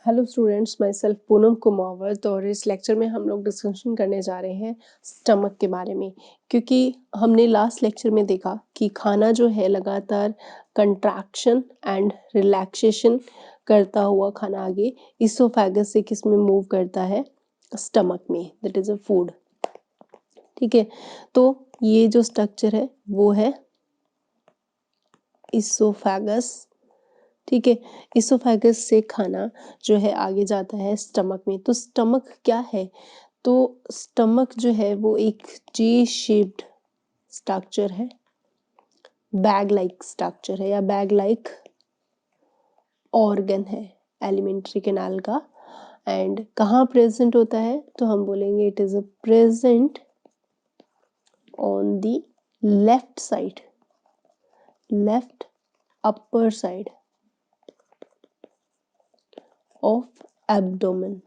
Hello students, my self Poonam Kumawat. और इस lecture में हम लोग डिस्कशन करने जा रहे हैं स्टमक के बारे में, क्योंकि हमने लास्ट लेक्चर में देखा कि खाना जो है लगातार कंट्रैक्शन एंड रिलैक्सेशन करता हुआ खाना आगे इसोफेगस से किस में मूव करता है, स्टमक में, दैट इज अ फूड। ठीक है, तो ये जो स्ट्रक्चर है वो है इसोफेगस। ठीक है, इसोफेगस से खाना जो है आगे जाता है स्टमक में। तो स्टमक क्या है? तो स्टमक जो है वो एक जे शेप्ड स्ट्रक्चर है, बैग लाइक स्ट्रक्चर है या बैग लाइक ऑर्गन है एलिमेंट्री कैनाल का। एंड कहाँ प्रेजेंट होता है? तो हम बोलेंगे it is a present on the left side, left upper side of abdomen.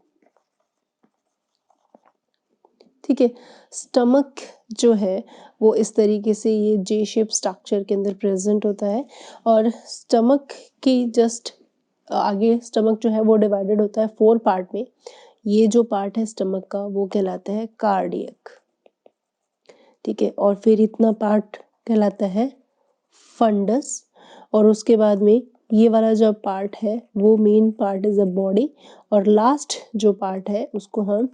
ठीक है, स्टमक जो है वो इस तरीके से ये जे शेप स्ट्रक्चर के अंदर प्रेजेंट होता है। और स्टमक की जस्ट आगे स्टमक जो है वो डिवाइडेड होता है 4 पार्ट में। ये जो पार्ट है स्टमक का वो कहलाता है कार्डियक। ठीक है, और फिर इतना पार्ट कहलाता है फंडस। और उसके बाद में ये वाला जो पार्ट है वो main part is a body. और लास्ट जो पार्ट है उसको हम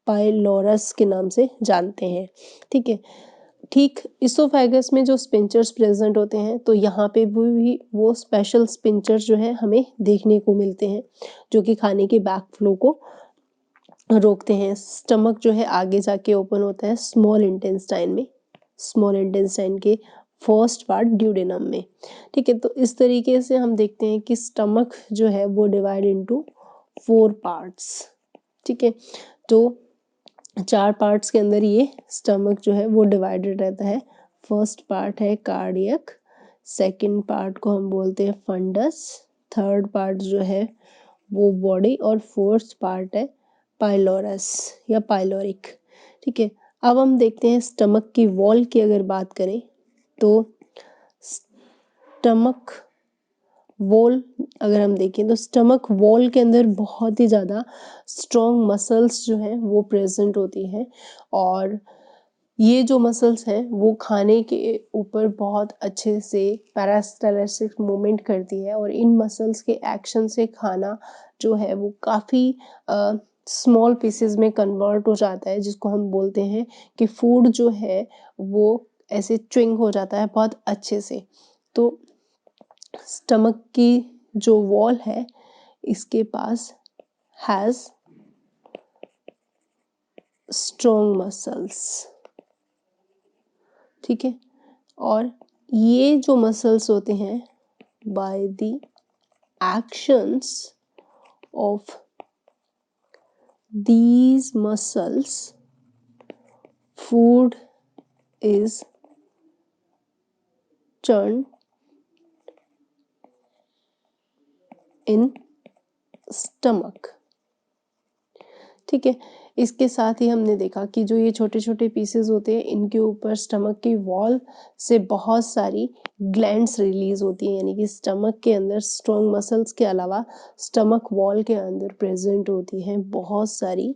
पाइलोरस के नाम से जानते हैं। ठीक है, ठीक इसोफेगस में जो स्पिंचर्स प्रेजेंट होते हैं तो यहाँ पे भी वो स्पेशल स्पिंचर्स जो है हमें देखने को मिलते हैं, जो कि खाने के बैक फ्लो को रोकते हैं। स्टमक जो है आगे जाके ओपन होता है स्मॉल इंटेस्टाइन में, स्मॉल इंटेस्टाइन के फर्स्ट पार्ट ड्यूडेनम में। ठीक है, तो इस तरीके से हम देखते हैं कि स्टमक जो है वो डिवाइड इनटू 4 पार्ट्स। ठीक है, तो 4 पार्ट्स के अंदर ये स्टमक जो है वो डिवाइडेड रहता है। फर्स्ट पार्ट है कार्डियक, सेकंड पार्ट को हम बोलते हैं फंडस, थर्ड पार्ट जो है वो बॉडी, और फोर्थ पार्ट है पाइलोरस या पाइलोरिक। ठीक है, अब हम देखते हैं स्टमक की वॉल की अगर बात करें तो स्टमक वॉल अगर हम देखें तो स्टमक वॉल के अंदर बहुत ही ज़्यादा स्ट्रॉन्ग मसल्स जो हैं वो प्रेजेंट होती हैं। और ये जो मसल्स हैं वो खाने के ऊपर बहुत अच्छे से पैरास्टालसिस मूवमेंट करती है। और इन मसल्स के एक्शन से खाना जो है वो काफ़ी स्मॉल पीसेस में कन्वर्ट हो जाता है, जिसको हम बोलते हैं कि फूड जो है वो ऐसे च्विंग हो जाता है बहुत अच्छे से। तो स्टमक की जो वॉल है इसके पास हैज स्ट्रॉन्ग मसल्स। ठीक है, और ये जो मसल्स होते हैं by the actions of these muscles food is churned in stomach। ठीक है, इसके साथ ही हमने देखा कि जो ये छोटे छोटे पीसेस होते हैं इनके ऊपर स्टमक की वॉल से बहुत सारी ग्लैंड्स रिलीज होती हैं, यानी कि स्टमक के अंदर स्ट्रॉन्ग मसल्स के अलावा स्टमक वॉल के अंदर प्रेजेंट होती हैं बहुत सारी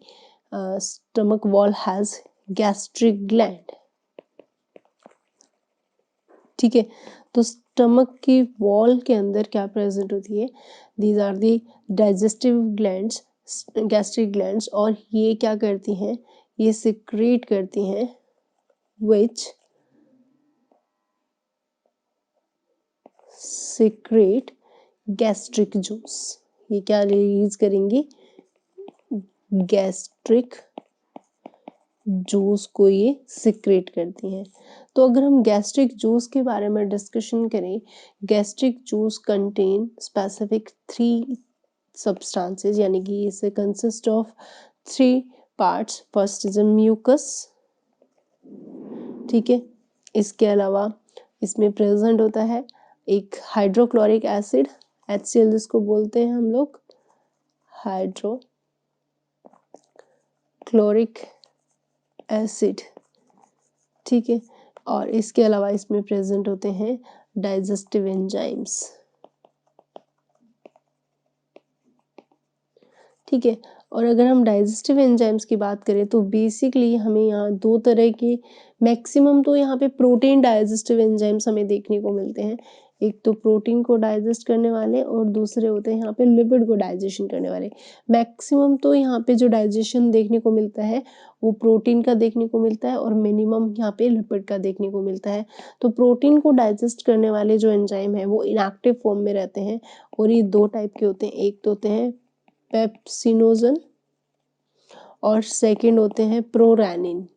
stomach wall has gastric gland. ठीक है, तो स्टमक की वॉल के अंदर क्या प्रेजेंट होती है? These are the digestive glands, gastric glands. और ये क्या करती हैं? ये सिक्रेट करती हैं विच सिक्रेट गैस्ट्रिक जूस। ये क्या रिलीज करेंगी? गैस्ट्रिक जूस को ये सिक्रेट करती हैं। तो अगर हम गैस्ट्रिक जूस के बारे में डिस्कशन करें, gastric juice contain specific 3 substances, यानी कि इसे consist of 3 parts. First is a mucus. ठीक है, इसके अलावा इसमें प्रेजेंट होता है एक हाइड्रोक्लोरिक एसिड, HCl जिसको बोलते हैं हम लोग हाइड्रोक्लोरिक एसिड। ठीक है, और इसके अलावा इसमें प्रेजेंट होते हैं डाइजेस्टिव एंजाइम्स। ठीक है। और अगर हम डाइजेस्टिव एंजाइम्स की बात करें तो बेसिकली हमें यहाँ 2 तरह के, मैक्सिमम तो यहाँ पे प्रोटीन डाइजेस्टिव एंजाइम्स हमें देखने को मिलते हैं। एक तो प्रोटीन को डाइजेस्ट करने वाले और दूसरे होते हैं यहाँ पे लिपिड को डाइजेशन करने वाले। मैक्सिमम तो यहाँ पे जो डाइजेशन देखने को मिलता है वो प्रोटीन का देखने को मिलता है और मिनिमम यहाँ पे लिपिड का देखने को मिलता है। तो प्रोटीन को डाइजेस्ट करने वाले जो एंजाइम है वो इनएक्टिव फॉर्म में रहते हैं और ये 2 टाइप के होते हैं। एक तो होते हैं पेप्सिनोजन और सेकंड होते हैं प्रोरैनिन।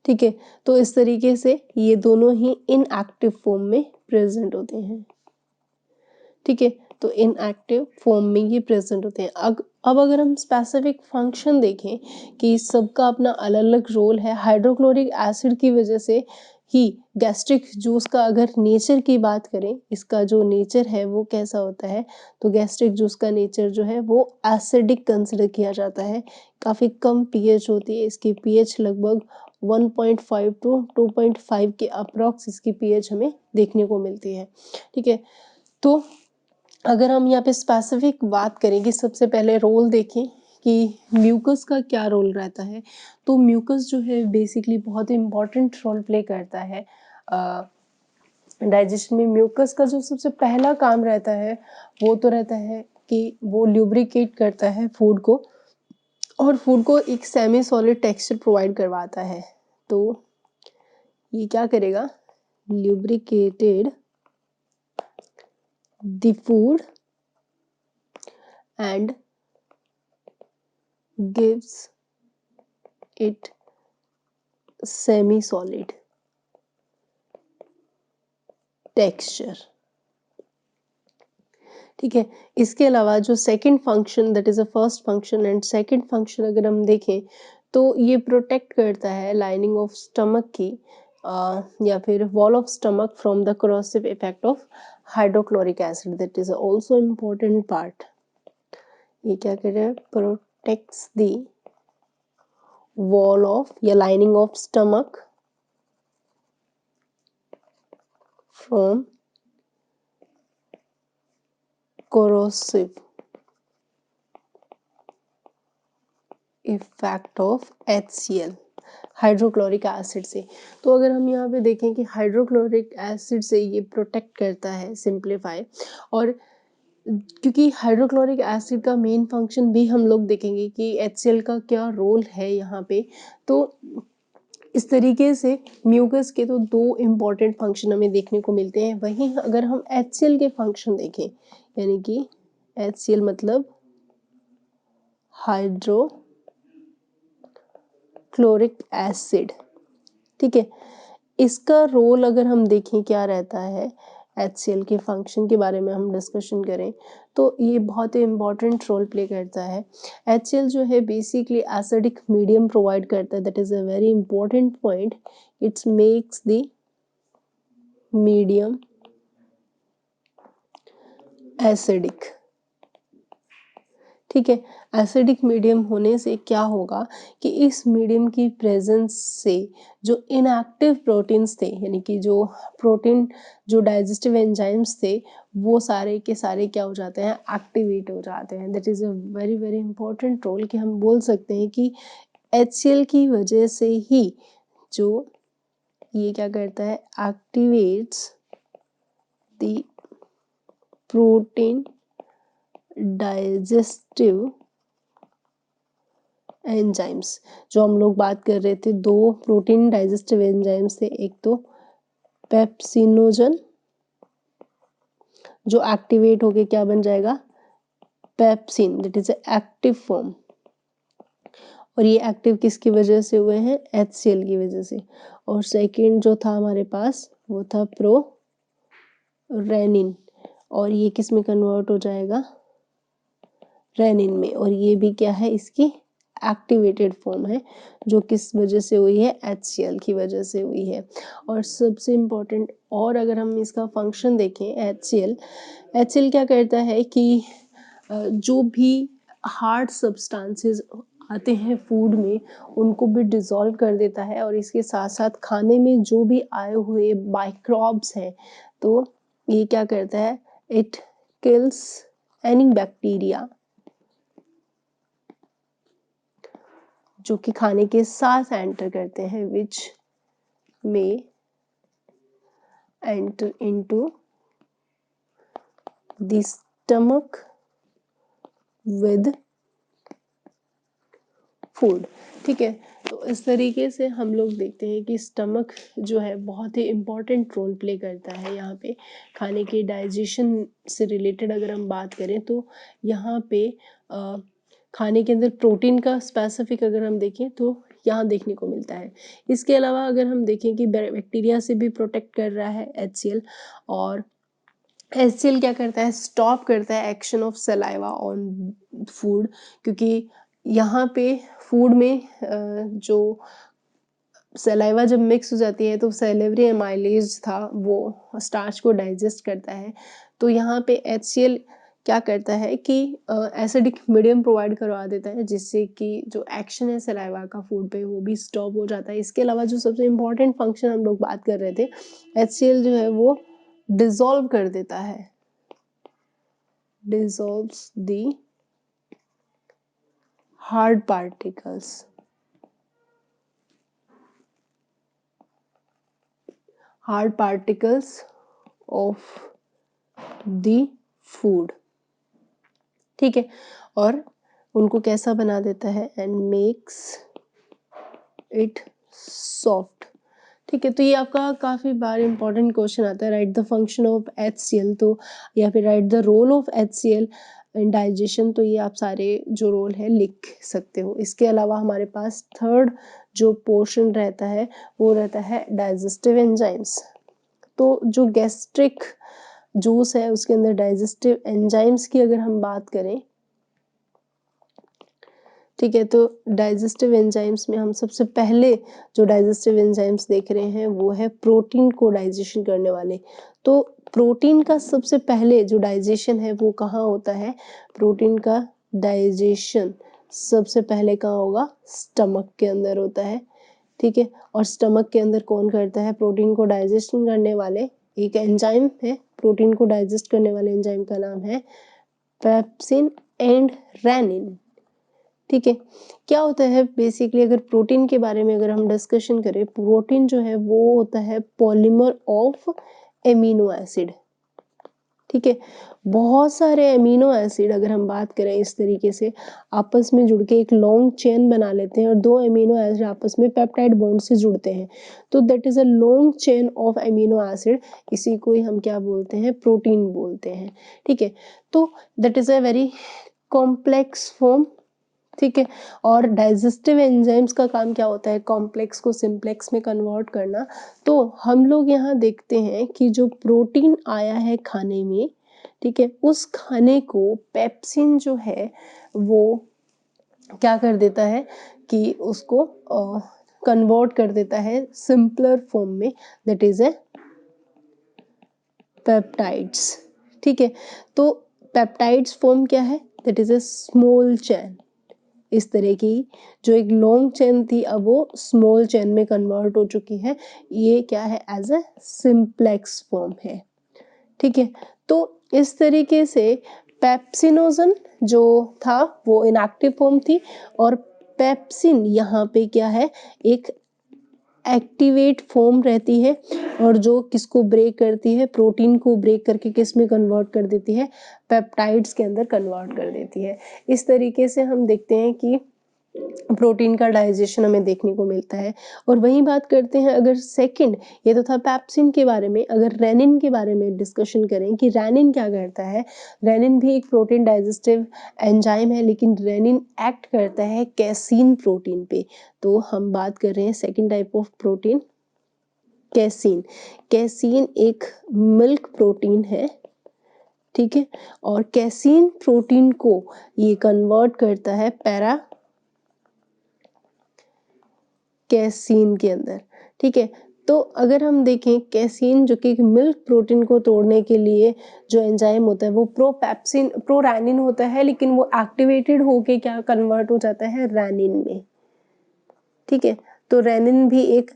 ठीक है, तो इस तरीके से ये दोनों ही इनएक्टिव फॉर्म में प्रेजेंट होते हैं। ठीक है, तो इनएक्टिव फॉर्म में ये प्रेजेंट होते हैं। अब अगर हम स्पेसिफिक फंक्शन देखें कि सबका अपना अलग अलग रोल है, हाइड्रोक्लोरिक एसिड की वजह से ही गैस्ट्रिक जूस का अगर नेचर की बात करें, इसका जो नेचर है वो कैसा होता है, तो गैस्ट्रिक जूस का नेचर जो है वो एसिडिक कंसिडर किया जाता है। काफ़ी कम पीएच होती है इसकी, पीएच लगभग 1.5 टू 2.5 के अप्रॉक्स इसकी पीएच हमें देखने को मिलती है। ठीक है, तो अगर हम यहाँ पे स्पेसिफिक बात करें कि सबसे पहले रोल देखें कि म्यूकस का क्या रोल रहता है, तो म्यूकस जो है बेसिकली बहुत इम्पॉर्टेंट रोल प्ले करता है डाइजेशन में। म्यूकस का जो सबसे पहला काम रहता है वो तो रहता है कि वो ल्यूब्रिकेट करता है फूड को और फूड को एक सेमी सॉलिड टेक्सचर प्रोवाइड करवाता है। तो ये क्या करेगा, lubricated the food and gives it semi-solid texture। ठीक है, इसके अलावा जो second function, that is a first function and second function अगर हम देखें तो ये प्रोटेक्ट करता है लाइनिंग ऑफ स्टमक की या फिर wall of stomach from the corrosive effect of hydrochloric acid, that is also important part. ये क्या कर रहा है, प्रोटेक्ट्स द wall of या lining of stomach from corrosive effect of HCl, hydrochloric acid से। तो अगर हम यहाँ पे देखें कि हाइड्रोक्लोरिक एसिड से ये प्रोटेक्ट करता है, सिंप्लीफाई, और क्योंकि हाइड्रोक्लोरिक एसिड का मेन फंक्शन भी हम लोग देखेंगे कि HCl का क्या रोल है यहाँ पे। तो इस तरीके से म्यूकस के तो 2 इम्पॉर्टेंट फंक्शन हमें देखने को मिलते हैं। वहीं अगर हम HCl के फंक्शन देखें, यानी कि HCl मतलब हाइड्रोक्लोरिक एसिड, ठीक है, इसका रोल अगर हम देखें क्या रहता है, HCl के फंक्शन के बारे में हम डिस्कशन करें तो ये बहुत ही इम्पॉर्टेंट रोल प्ले करता है। HCl जो है बेसिकली एसिडिक मीडियम प्रोवाइड करता है, that is a very important point. It's makes the medium acidic. ठीक है, एसिडिक मीडियम होने से क्या होगा कि इस मीडियम की प्रेजेंस से जो इनएक्टिव प्रोटीन्स थे, यानी कि जो प्रोटीन जो डाइजेस्टिव एंजाइम्स थे वो सारे के सारे क्या हो जाते हैं, एक्टिवेट हो जाते हैं। That is a very very important role कि हम बोल सकते हैं कि HCl की वजह से ही जो ये क्या करता है, activates the protein digestive enzymes. जो हम लोग बात कर रहे थे, 2 प्रोटीन डाइजेस्टिव एंजाइम्स थे, एक तो पेप्सिनोजन जो एक्टिवेट होके क्या बन जाएगा, pepsin, that is active form, और ये एक्टिव किसकी वजह से हुए हैं, HCl की वजह से। और सेकंड जो था हमारे पास वो था प्रोरेनिन, और ये किस में कन्वर्ट हो जाएगा, रेनिन में, और ये भी क्या है, इसकी एक्टिवेटेड फॉर्म है जो किस वजह से हुई है, HCl की वजह से हुई है। और सबसे इम्पोर्टेंट, और अगर हम इसका फंक्शन देखें HCl क्या करता है कि जो भी हार्ड सब्सटेंसेस आते हैं फूड में उनको भी डिसॉल्व कर देता है, और इसके साथ साथ खाने में जो भी आए हुए माइक्रोब्स हैं तो ये क्या करता है, इट किल्स एनी बैक्टीरिया जो कि खाने के साथ एंटर करते हैं, which may enter into the stomach with food. ठीक है, तो इस तरीके से हम लोग देखते हैं कि स्टमक जो है बहुत ही इम्पॉर्टेंट रोल प्ले करता है यहाँ पे खाने के डाइजेशन से रिलेटेड। अगर हम बात करें तो यहाँ पे खाने के अंदर प्रोटीन का स्पेसिफिक अगर हम देखें तो यहाँ देखने को मिलता है। इसके अलावा अगर हम देखें कि बैक्टीरिया से भी प्रोटेक्ट कर रहा है HCl, और HCl क्या करता है, स्टॉप करता है action of saliva on food, क्योंकि यहाँ पे फूड में जो सलाइवा जब मिक्स हो जाती है तो सैलिवरी एमाइलेज था वो स्टार्च को डाइजेस्ट करता है। तो यहाँ पे HCl क्या करता है कि एसिडिक मीडियम प्रोवाइड करवा देता है, जिससे कि जो एक्शन है सलाइवा का फूड पे वो भी स्टॉप हो जाता है। इसके अलावा जो सबसे इम्पोर्टेंट फंक्शन हम लोग बात कर रहे थे, HCl जो है वो डिसॉल्व कर देता है, dissolves the hard particles, hard particles of the food. ठीक है, और उनको कैसा बना देता है, एंड मेक्स इट सॉफ्ट। ठीक है, तो ये आपका काफ़ी बार इंपॉर्टेंट क्वेश्चन आता है, write the function of HCl, तो या फिर write the role of HCl in digestion. तो ये आप सारे जो रोल है लिख सकते हो। इसके अलावा हमारे पास थर्ड जो पोर्शन रहता है वो रहता है डाइजेस्टिव एंजाइम्स। तो जो गैस्ट्रिक जूस है उसके अंदर डाइजेस्टिव एंजाइम्स की अगर हम बात करें, ठीक है, तो डाइजेस्टिव एंजाइम्स में हम सबसे पहले जो डाइजेस्टिव एंजाइम्स देख रहे हैं वो है प्रोटीन को डाइजेशन करने वाले। तो प्रोटीन का सबसे पहले जो डाइजेशन है वो कहाँ होता है, प्रोटीन का डाइजेशन सबसे पहले कहाँ होगा, स्टमक के अंदर होता है। ठीक है, और स्टमक के अंदर कौन करता है, प्रोटीन को डाइजेशन करने वाले एक एंजाइम है, प्रोटीन को डाइजेस्ट करने वाले एंजाइम का नाम है पेप्सिन एंड रेनिन। ठीक है, क्या होता है बेसिकली, अगर प्रोटीन के बारे में अगर हम डिस्कशन करें, प्रोटीन जो है वो होता है पॉलीमर ऑफ एमिनो एसिड। ठीक है, बहुत सारे एमिनो एसिड अगर हम बात करें इस तरीके से आपस में जुड़ के एक लॉन्ग चेन बना लेते हैं, और दो एमिनो एसिड आपस में पेप्टाइड बॉन्ड से जुड़ते हैं, तो that is a long chain of amino acid. इसी को ही हम क्या बोलते हैं, प्रोटीन बोलते हैं। ठीक है, तो that is a very complex form. ठीक है, और डाइजेस्टिव एंजाइम्स का काम क्या होता है, कॉम्प्लेक्स को सिंप्लेक्स में कन्वर्ट करना। तो हम लोग यहाँ देखते हैं कि जो प्रोटीन आया है खाने में, ठीक है, उस खाने को पेप्सिन जो है वो क्या कर देता है कि उसको कन्वर्ट कर देता है सिंपलर फॉर्म में, दैट इज ए पेप्टाइड्स। ठीक है, तो पेप्टाइड्स फॉर्म क्या है, that is a small chain. इस तरह की जो एक लॉन्ग चेन थी अब वो स्मॉल चेन में कन्वर्ट हो चुकी है, ये क्या है, एज ए सिंप्लेक्स फॉर्म है। ठीक है, तो इस तरीके से पेप्सिनोजन जो था वो इनएक्टिव फॉर्म थी, और पेप्सिन यहाँ पे क्या है, एक एक्टिवेट फॉर्म रहती है, और जो किसको ब्रेक करती है, प्रोटीन को ब्रेक करके किस में कन्वर्ट कर देती है, पेप्टाइड्स के अंदर कन्वर्ट कर देती है। इस तरीके से हम देखते हैं कि प्रोटीन का डाइजेशन हमें देखने को मिलता है। और वही बात करते हैं अगर सेकंड, ये तो था पेप्सिन के बारे में, अगर रेनिन के बारे में डिस्कशन करें कि रेनिन क्या करता है, रेनिन भी एक प्रोटीन डाइजेस्टिव एंजाइम है, लेकिन रेनिन एक्ट करता है कैसीन प्रोटीन पे। तो हम बात कर रहे हैं second type of protein, casein. Casein एक मिल्क प्रोटीन है। ठीक है, और कैसीन प्रोटीन को ये कन्वर्ट करता है पैरा कैसीन के अंदर। ठीक है, तो अगर हम देखें कैसीन जो कि मिल्क प्रोटीन को तोड़ने के लिए जो एंजाइम होता है वो प्रोपेप्सिन प्रोरैनिन होता है, लेकिन वो एक्टिवेटेड होके क्या कन्वर्ट हो जाता है, रैनिन में। ठीक है, तो रेनिन भी एक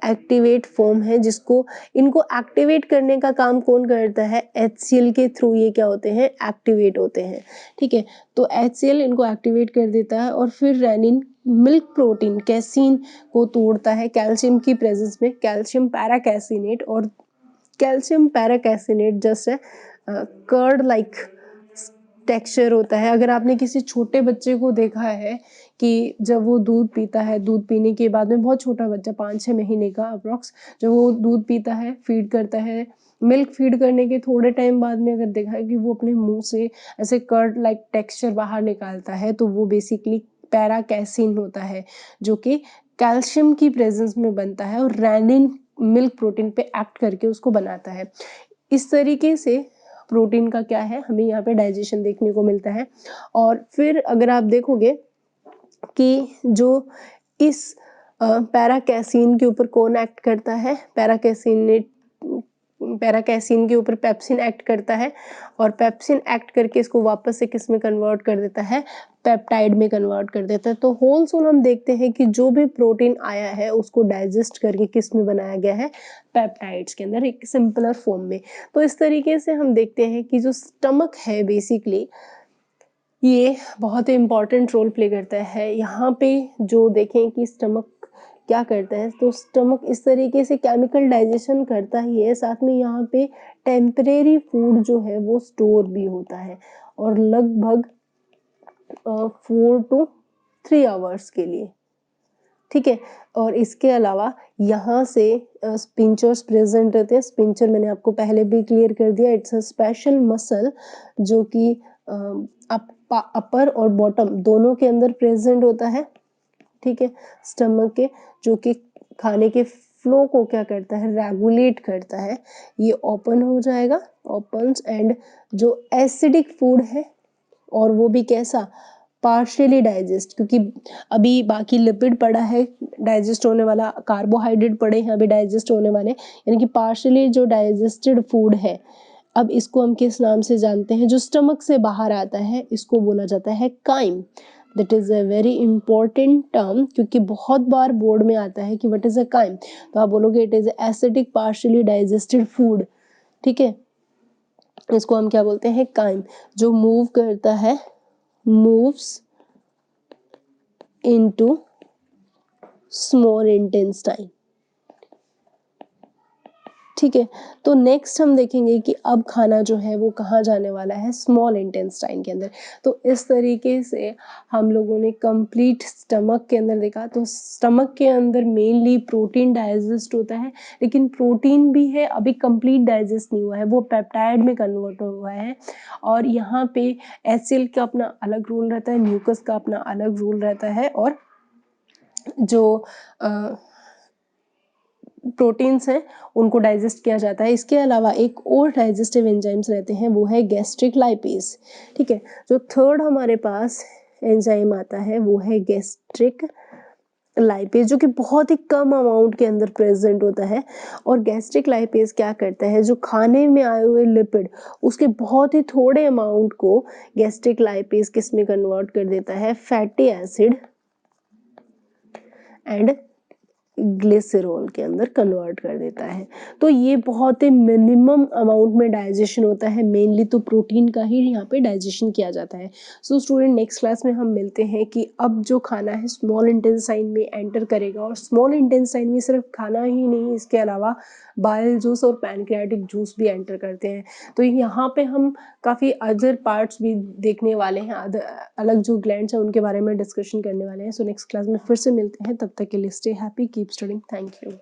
एक्टिवेट फॉर्म है, जिसको इनको एक्टिवेट करने का काम कौन करता है, HCl के थ्रू ये क्या होते हैं, एक्टिवेट होते हैं। ठीक है, तो HCl इनको एक्टिवेट कर देता है और फिर रेनिन मिल्क प्रोटीन कैसीन को तोड़ता है कैल्शियम की प्रेजेंस में, कैल्शियम पैराकैसिनेट, और कैल्शियम पैराकैसिनेट जस्ट है कर्ड लाइक टेक्सचर होता है। अगर आपने किसी छोटे बच्चे को देखा है कि जब वो दूध पीता है, दूध पीने के बाद में, बहुत छोटा बच्चा 5-6 महीने का अप्रॉक्स, जब वो दूध पीता है, फीड करता है, मिल्क फीड करने के थोड़े टाइम बाद में अगर देखा है कि वो अपने मुंह से ऐसे कर्ड लाइक टेक्सचर बाहर निकालता है, तो वो बेसिकली पैराकैसिन होता है, जो कि कैल्शियम की प्रेजेंस में बनता है और रेनिन मिल्क प्रोटीन पे एक्ट करके उसको बनाता है। इस तरीके से प्रोटीन का क्या है, हमें यहाँ पे डाइजेशन देखने को मिलता है। और फिर अगर आप देखोगे कि जो इस पैराकैसिन के ऊपर कौन एक्ट करता है, पैराकैसिन के ऊपर पेप्सिन एक्ट करता है, और पेप्सिन एक्ट करके इसको वापस से किस में कन्वर्ट कर देता है, पेप्टाइड में कन्वर्ट कर देता है। तो होल सोल हम देखते हैं कि जो भी प्रोटीन आया है उसको डाइजेस्ट करके किस में बनाया गया है, पेप्टाइड्स के अंदर, एक सिंपलर फॉर्म में। तो इस तरीके से हम देखते हैं कि जो स्टमक है बेसिकली ये बहुत ही इम्पॉर्टेंट रोल प्ले करता है। यहाँ पे जो देखें कि स्टमक क्या करता है, तो स्टमक इस तरीके से केमिकल डाइजेशन करता ही है, साथ में यहाँ पे टेम्परेरी फूड जो है वो स्टोर भी होता है, और लगभग 4 to 3 आवर्स के लिए। ठीक है, और इसके अलावा यहाँ से स्पिंचर्स प्रेजेंट रहते हैं। स्पिंचर मैंने आपको पहले भी क्लियर कर दिया, इट्स अ स्पेशल मसल जो कि अपर और बॉटम दोनों के अंदर प्रेजेंट होता है। ठीक है, स्टमक के, जो कि खाने के फ्लो को क्या करता है, रेगुलेट करता है। ये ओपन हो जाएगा, ओपन्स, एंड जो एसिडिक फूड है, और वो भी कैसा, पार्शियली डाइजेस्ट, क्योंकि अभी बाकी लिपिड पड़ा है डाइजेस्ट होने वाला, कार्बोहाइड्रेट पड़े हैं अभी डाइजेस्ट होने वाले, यानी कि पार्शियली जो डाइजेस्टेड फूड है। अब इसको हम किस नाम से जानते हैं, जो स्टमक से बाहर आता है इसको बोला जाता है chyme. That is a very important term, क्योंकि बहुत बार बोर्ड में आता है कि व्हाट इज अ काइम, तो आप बोलोगे it is acidic partially digested food. ठीक है, इसको हम क्या बोलते हैं, काइम, जो मूव करता है, moves into small intestine। ठीक है, तो नेक्स्ट हम देखेंगे कि अब खाना जो है वो कहाँ जाने वाला है, स्मॉल इंटेस्टाइन के अंदर। तो इस तरीके से हम लोगों ने कंप्लीट स्टमक के अंदर देखा। तो स्टमक के अंदर मेनली प्रोटीन डाइजेस्ट होता है, लेकिन प्रोटीन भी है अभी कंप्लीट डाइजेस्ट नहीं हुआ है, वो पेप्टाइड में कन्वर्ट हुआ है। और यहाँ पे HCl का अपना अलग रोल रहता है, म्यूकस का अपना अलग रोल रहता है, और जो प्रोटीन्स हैं उनको डाइजेस्ट किया जाता है। इसके अलावा एक और डाइजेस्टिव एंजाइम्स रहते हैं, वो है गैस्ट्रिक लाइपेज। ठीक है, जो थर्ड हमारे पास एंजाइम आता है वो है गैस्ट्रिक लाइपेज, जो कि बहुत ही कम अमाउंट के अंदर प्रेजेंट होता है। और गैस्ट्रिक लाइपेज क्या करता है, जो खाने में आए हुए लिपिड उसके बहुत ही थोड़े अमाउंट को गैस्ट्रिक लाइपेज किस में कन्वर्ट कर देता है, फैटी एसिड एंड ग्लिसरॉल के अंदर कन्वर्ट कर देता है। तो ये बहुत ही मिनिमम अमाउंट में डाइजेशन होता है, मेनली तो प्रोटीन का ही यहाँ पे डाइजेशन किया जाता है। सो स्टूडेंट, नेक्स्ट क्लास में हम मिलते हैं कि अब जो खाना है स्मॉल इंटेस्टाइन में एंटर करेगा, और स्मॉल इंटेस्टाइन में सिर्फ खाना ही नहीं, इसके अलावा बाइल जूस और पैनक्रियाटिक जूस भी एंटर करते हैं। तो यहाँ पे हम काफ़ी अदर पार्ट्स भी देखने वाले हैं, अलग जो ग्लैंड्स हैं उनके बारे में डिस्कशन करने वाले हैं। सो नेक्स्ट क्लास में फिर से मिलते हैं, तब तक के लिए stay happy, keep studying, thank you.